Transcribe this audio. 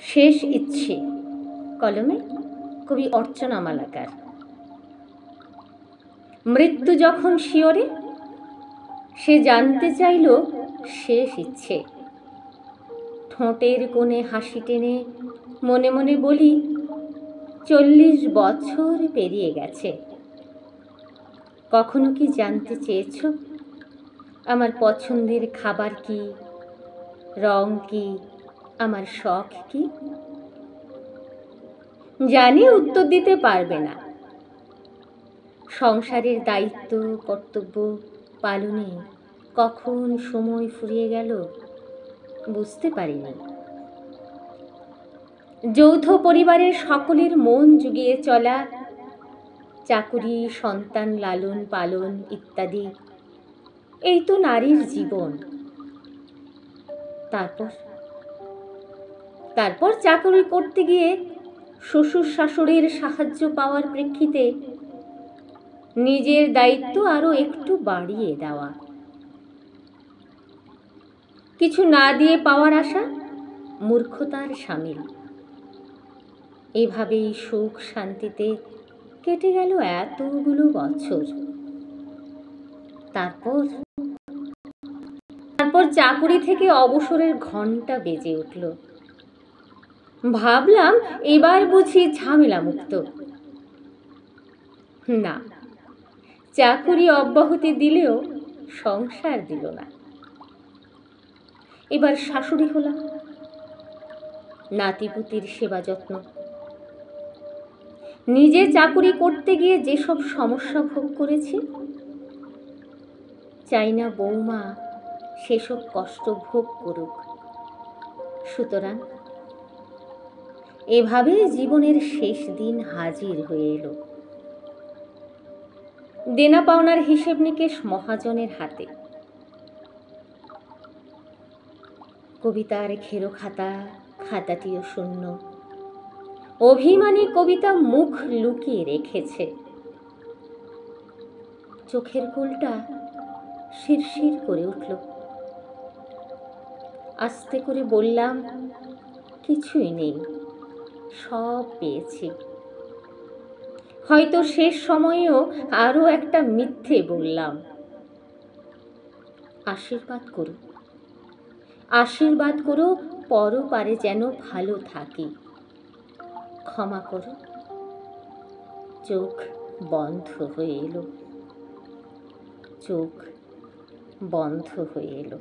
শেষ ইচ্ছে, কলমে কবি অর্চনা মালাকার। মৃত্যু যখন শিয়রে, সে জানতে চাইল শেষ ইচ্ছে। ঠোঁটের কোণে হাসি টেনে মনে মনে বলি, 40 বছর পেরিয়ে গেছে। কখনো কি জানতে চেয়েছ আমার পছন্দের খাবার কি, রং কি, আমার শখ কি? জানি উত্তর দিতে পারবে না। সংসারের দায়িত্ব কর্তব্য পালনে কখন সময় ফুরিয়ে গেল বুঝতে পারিনি। যৌথ পরিবারের সকলের মন জুগিয়ে চলা, চাকুরি, সন্তান লালন পালন ইত্যাদি, এই তো নারীর জীবন। তারপর চাকরি করতে গিয়ে শ্বশুর শাশুড়ির সাহায্য পাওয়ার প্রেক্ষিতে নিজের দায়িত্ব আরো একটু বাড়িয়ে দেওয়া। কিছু না দিয়ে পাওয়ার আশা মূর্খতার শামিল। এভাবেই সুখ শান্তিতে কেটে গেল এতগুলো বছর। তারপর চাকুরি থেকে অবসরের ঘন্টা বেজে উঠল। ভাবলাম এবার বুঝি ঝামেলা মুক্ত। না, চাকুরি অব্যাহতি দিলেও সংসার দিল না। এবার শাশুড়ি হলাম, নাতিপুতির সেবা যত্ন। নিজে চাকুরি করতে গিয়ে যেসব সমস্যা ভোগ করেছি, চাই না বৌমা সেসব কষ্ট ভোগ করুক। সুতরাং এভাবে জীবনের শেষ দিন হাজির হয়ে এলো। দেনা পাওনার হিসেব নিকেশ মহাজনের হাতে। কবিতার ঘেরো খাতা, খাতাটিও শূন্য। অভিমানী কবিতা মুখ লুকিয়ে রেখেছে। চোখের কোলটা শিরশির করে উঠল। আস্তে করে বললাম, কিছুই নেই, সব পেয়েছি। হয়তো শেষ সময়েও আরো একটা মিথ্যে বললাম। আশীর্বাদ করো পরপারে যেন ভালো থাকি। ক্ষমা করো। চোখ বন্ধ হয়ে এলো।